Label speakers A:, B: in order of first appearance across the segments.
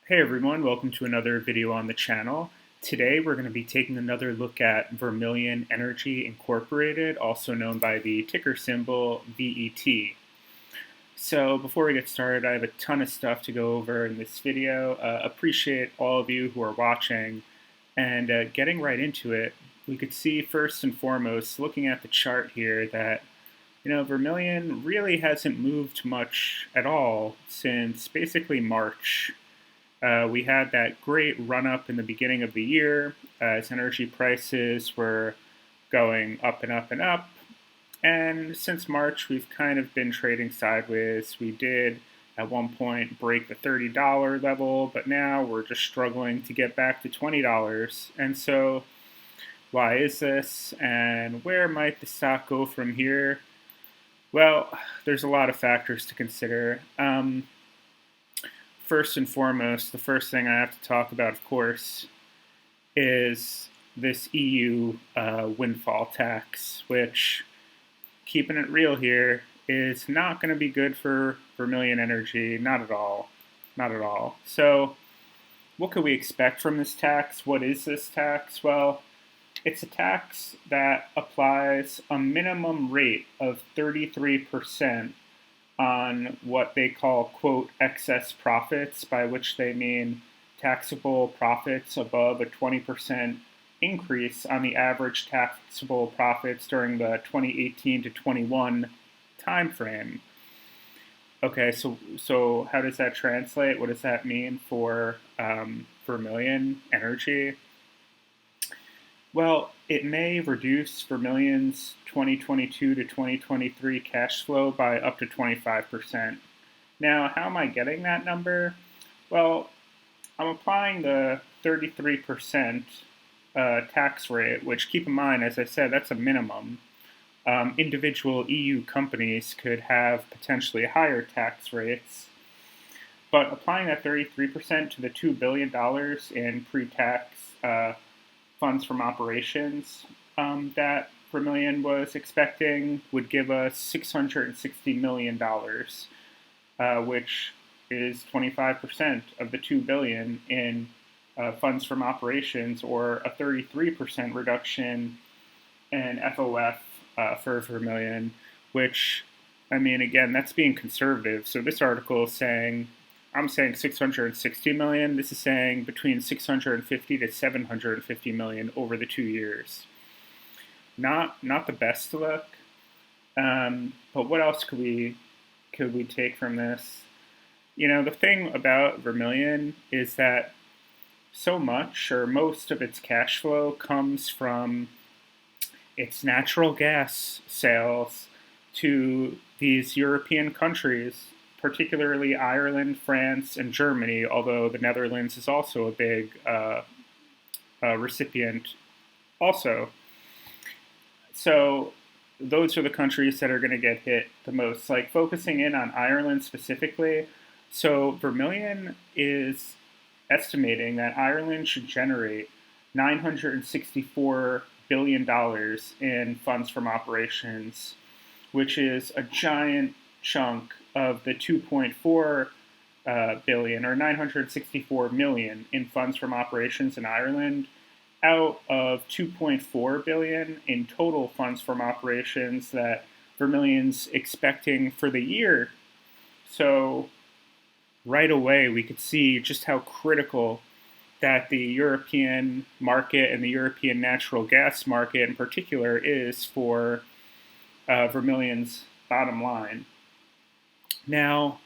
A: Hey everyone, welcome to another video on the channel. Today we're going to be taking another look at Vermillion Energy Incorporated, also known by the ticker symbol VET. So before we get started, I have a ton of stuff to go over in this video. Appreciate all of you who are watching, and getting right into it, we could see first and foremost, looking at the chart here, that Vermillion really hasn't moved much at all since basically March. We had that great run-up in the beginning of the year as energy prices were going up and up and up. And since March, we've kind of been trading sideways. We did at one point break the $30 level, but now we're just struggling to get back to $20. And so why is this, and where might the stock go from here? Well, there's a lot of factors to consider. First and foremost, the first thing I have to talk about, of course, is this EU Windfall Tax, which, keeping it real here, is not going to be good for Vermillion Energy, not at all, not at all. So what could we expect from this tax? What is this tax? Well, it's a tax that applies a minimum rate of 33% on what they call, quote, excess profits, by which they mean taxable profits above a 20% increase on the average taxable profits during the 2018 to 21 timeframe. Okay, so how does that translate? What does that mean for Vermillion Energy? Well, it may reduce Vermillion's 2022 to 2023 cash flow by up to 25%. Now, how am I getting that number? Well, I'm applying the 33% tax rate, which, keep in mind, as I said, that's a minimum. Individual EU companies could have potentially higher tax rates, but applying that 33% to the $2 billion in pre-tax funds from operations that Vermillion was expecting would give us $660 million, which is 25% of the $2 billion in funds from operations, or a 33% reduction in FOF for Vermillion, which, I mean, again, that's being conservative. So this article is saying, I'm saying 660 million. This is saying between 650 to 750 million over the 2 years. Not the best look. But what else could we take from this? The thing about Vermillion is that so much, or most of its cash flow, comes from its natural gas sales to these European countries, particularly Ireland, France, and Germany, although the Netherlands is also a big recipient also. So those are the countries that are going to get hit the most. Like, focusing in on Ireland specifically, so Vermillion is estimating that Ireland should generate $964 billion in funds from operations, which is a giant chunk of the 2.4 billion, or 964 million, in funds from operations in Ireland, out of 2.4 billion in total funds from operations that Vermillion's expecting for the year. So right away we could see just how critical that the European market and the European natural gas market in particular is for Vermillion's bottom line. Now,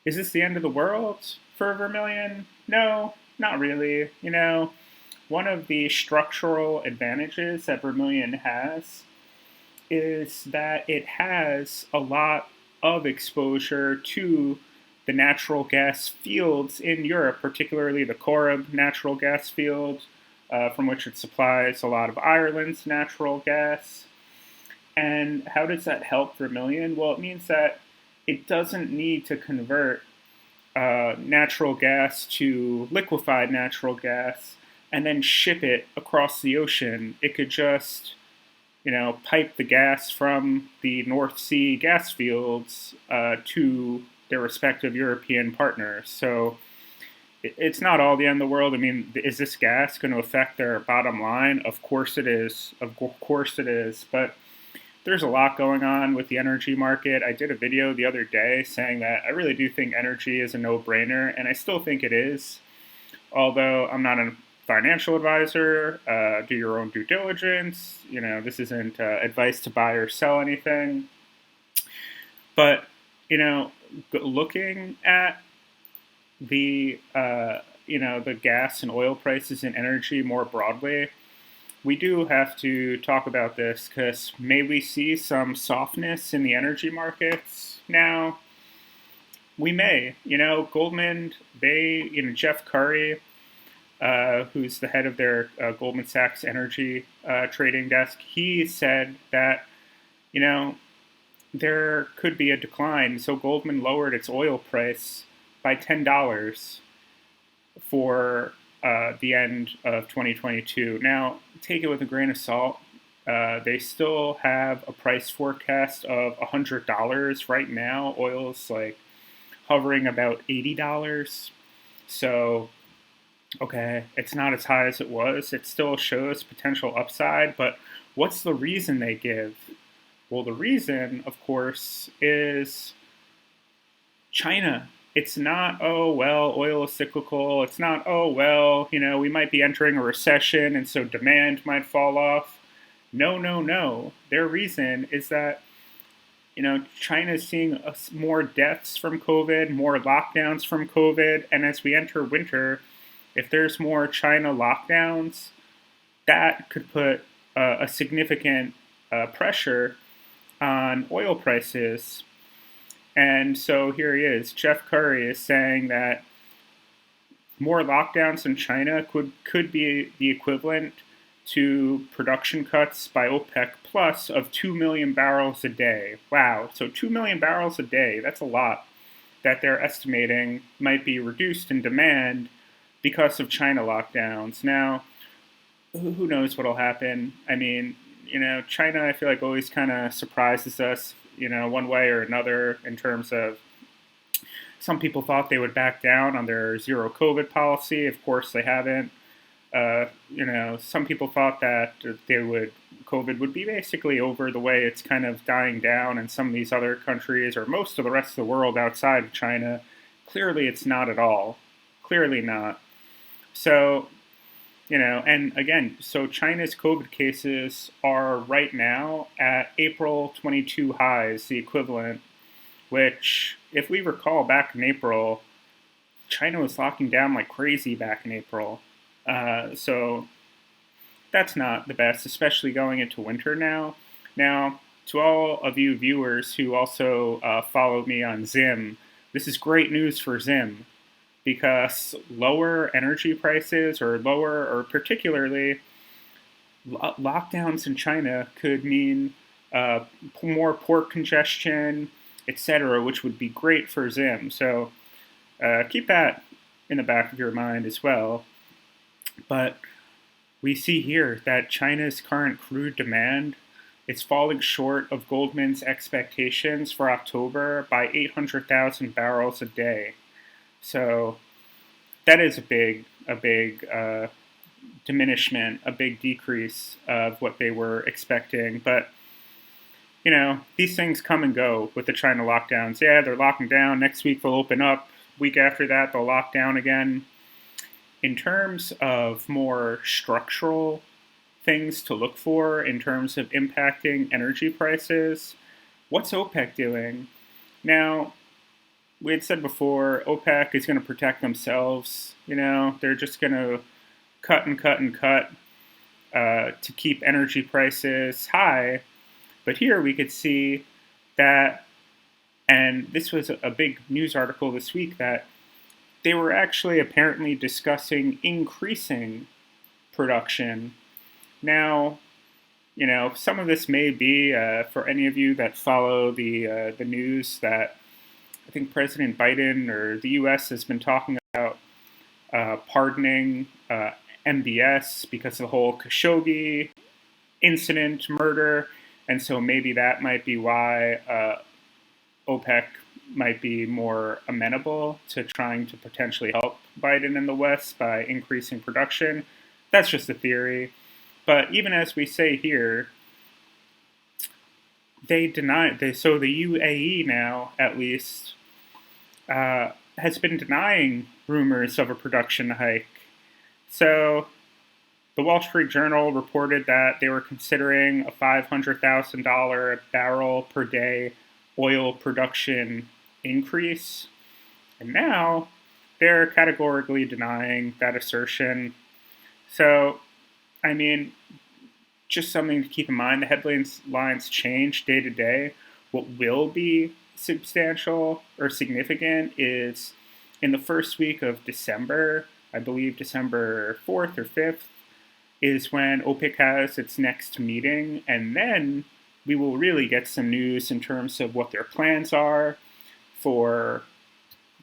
A: is this the end of the world for Vermillion? No, not really. One of the structural advantages that Vermillion has is that it has a lot of exposure to the natural gas fields in Europe, particularly the Corrib natural gas field, from which it supplies a lot of Ireland's natural gas. And how does that help Vermillion? Well, it means that it doesn't need to convert natural gas to liquefied natural gas and then ship it across the ocean. It could just, pipe the gas from the North Sea gas fields to their respective European partners. So it's not all the end of the world. I mean, is this gas going to affect their bottom line? Of course it is. Of course it is. But there's a lot going on with the energy market. I did a video the other day saying that I really do think energy is a no-brainer, and I still think it is. Although I'm not a financial advisor, do your own due diligence. This isn't advice to buy or sell anything. But, looking at the the gas and oil prices and energy more broadly, we do have to talk about this because may we see some softness in the energy markets now. We may. Goldman, Jeff Curry, who's the head of their Goldman Sachs energy trading desk, he said that there could be a decline. So Goldman lowered its oil price by $10 for the end of 2022. Now, take it with a grain of salt. They still have a price forecast of $100 right now. Oil's like hovering about $80. So, okay, it's not as high as it was. It still shows potential upside, but what's the reason they give? Well, the reason, of course, is China. It's not, oh, well, oil is cyclical. It's not, oh, well, we might be entering a recession and so demand might fall off. No. Their reason is that, China is seeing more deaths from COVID, more lockdowns from COVID. And as we enter winter, if there's more China lockdowns, that could put a significant pressure on oil prices. And so here he is. Jeff Curry is saying that more lockdowns in China could be the equivalent to production cuts by OPEC Plus of 2 million barrels a day. Wow. So 2 million barrels a day, that's a lot that they're estimating might be reduced in demand because of China lockdowns. Now, who knows what'll happen? I mean, China, I feel like always kind of surprises us, one way or another in terms of some people thought they would back down on their zero COVID policy. Of course, they haven't. Some people thought that COVID would be basically over the way it's kind of dying down in some of these other countries or most of the rest of the world outside of China. Clearly, it's not at all. Clearly not. So, and again, so China's COVID cases are right now at April 22 highs, the equivalent, which, if we recall back in April, China was locking down like crazy back in April. So that's not the best, especially going into winter now. Now, to all of you viewers who also follow me on Zim, this is great news for Zim, because lower energy prices or particularly lockdowns in China could mean more port congestion, etc., which would be great for Zim. So keep that in the back of your mind as well. But we see here that China's current crude demand is falling short of Goldman's expectations for October by 800,000 barrels a day. So that is a big diminishment, a big decrease of what they were expecting. But, these things come and go with the China lockdowns. Yeah, they're locking down. Next week they'll open up. Week after that they'll lock down again. In terms of more structural things to look for in terms of impacting energy prices, what's OPEC doing? Now, we had said before, OPEC is going to protect themselves. They're just going to cut to keep energy prices high. But here we could see that, and this was a big news article this week, that they were actually apparently discussing increasing production. Now, some of this may be, for any of you that follow the news, that I think President Biden or the U.S. has been talking about pardoning MBS because of the whole Khashoggi incident, murder, and so maybe that might be why OPEC might be more amenable to trying to potentially help Biden and the West by increasing production. That's just a theory. But even as we say here, they deny. So the UAE now, at least, has been denying rumors of a production hike. So the Wall Street Journal reported that they were considering a $500,000 a barrel per day oil production increase. And now they're categorically denying that assertion. So, I mean, just something to keep in mind. The headlines change day to day. What will be substantial or significant is in the first week of December, I believe December 4th or 5th, is when OPEC has its next meeting, and then we will really get some news in terms of what their plans are for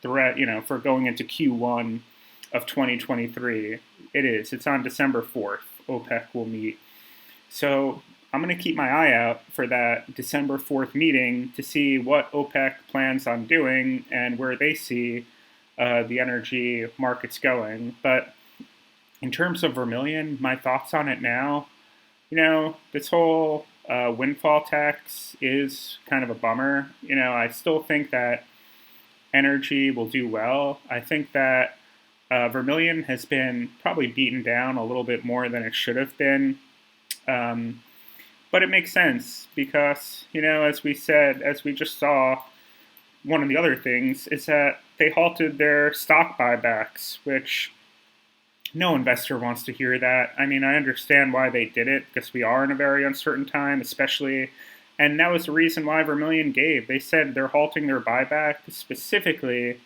A: for going into Q1 of 2023. It's on December 4th. OPEC will meet. So I'm going to keep my eye out for that December 4th meeting to see what OPEC plans on doing and where they see the energy markets going. But in terms of Vermillion, my thoughts on it now, this whole windfall tax is kind of a bummer. I still think that energy will do well. I think that Vermillion has been probably beaten down a little bit more than it should have been. But it makes sense because, as we just saw, one of the other things is that they halted their stock buybacks, which no investor wants to hear that. I mean, I understand why they did it because we are in a very uncertain time, especially. And that was the reason why Vermillion gave. They said they're halting their buyback specifically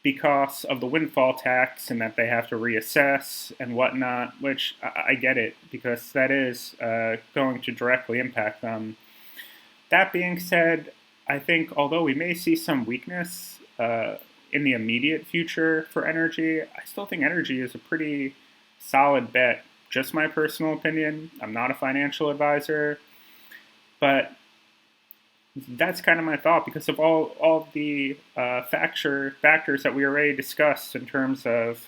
A: because of the windfall tax and that they have to reassess and whatnot, which I get it because that is going to directly impact them. That being said, I think although we may see some weakness in the immediate future for energy, I still think energy is a pretty solid bet. Just my personal opinion. I'm not a financial advisor, but that's kind of my thought because of all the factors that we already discussed in terms of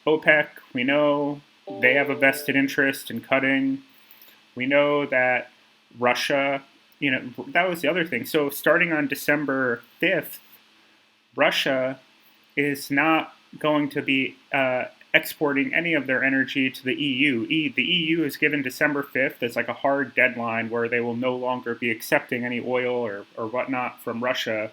A: OPEC. We know they have a vested interest in cutting. We know that Russia, that was the other thing. So starting on December 5th, Russia is not going to be exporting any of their energy to the EU. The EU has given December 5th as like a hard deadline where they will no longer be accepting any oil or whatnot from Russia.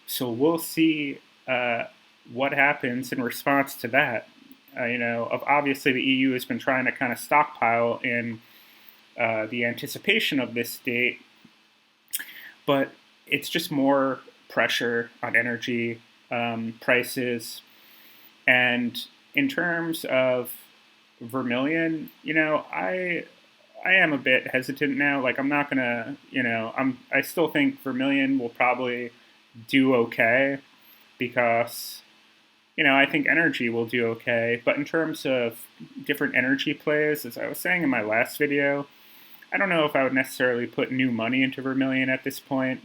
A: So we'll see what happens in response to that. Obviously the EU has been trying to kind of stockpile in the anticipation of this date, but it's just more pressure on energy prices. And in terms of Vermillion, I am a bit hesitant now. Like I'm not gonna, I still think Vermillion will probably do okay because, I think energy will do okay. But in terms of different energy plays, as I was saying in my last video, I don't know if I would necessarily put new money into Vermillion at this point.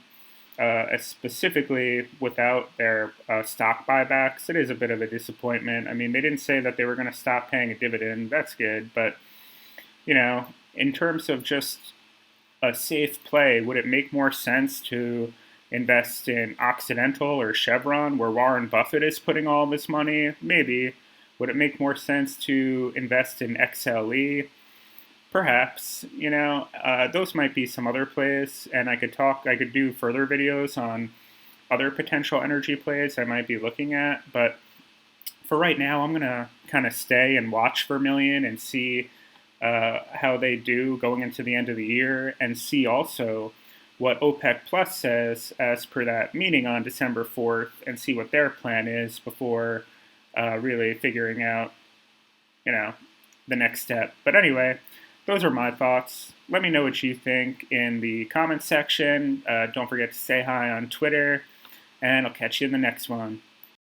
A: Specifically without their stock buybacks. It is a bit of a disappointment. I mean, they didn't say that they were going to stop paying a dividend. That's good. But, in terms of just a safe play, would it make more sense to invest in Occidental or Chevron, where Warren Buffett is putting all of his money? Maybe. Would it make more sense to invest in XLE? Perhaps, those might be some other plays, and I could do further videos on other potential energy plays I might be looking at, but for right now, I'm going to kind of stay and watch Vermillion and see how they do going into the end of the year, and see also what OPEC Plus says as per that meeting on December 4th, and see what their plan is before really figuring out, the next step. But anyway, those are my thoughts. Let me know what you think in the comments section. Don't forget to say hi on Twitter, and I'll catch you in the next one.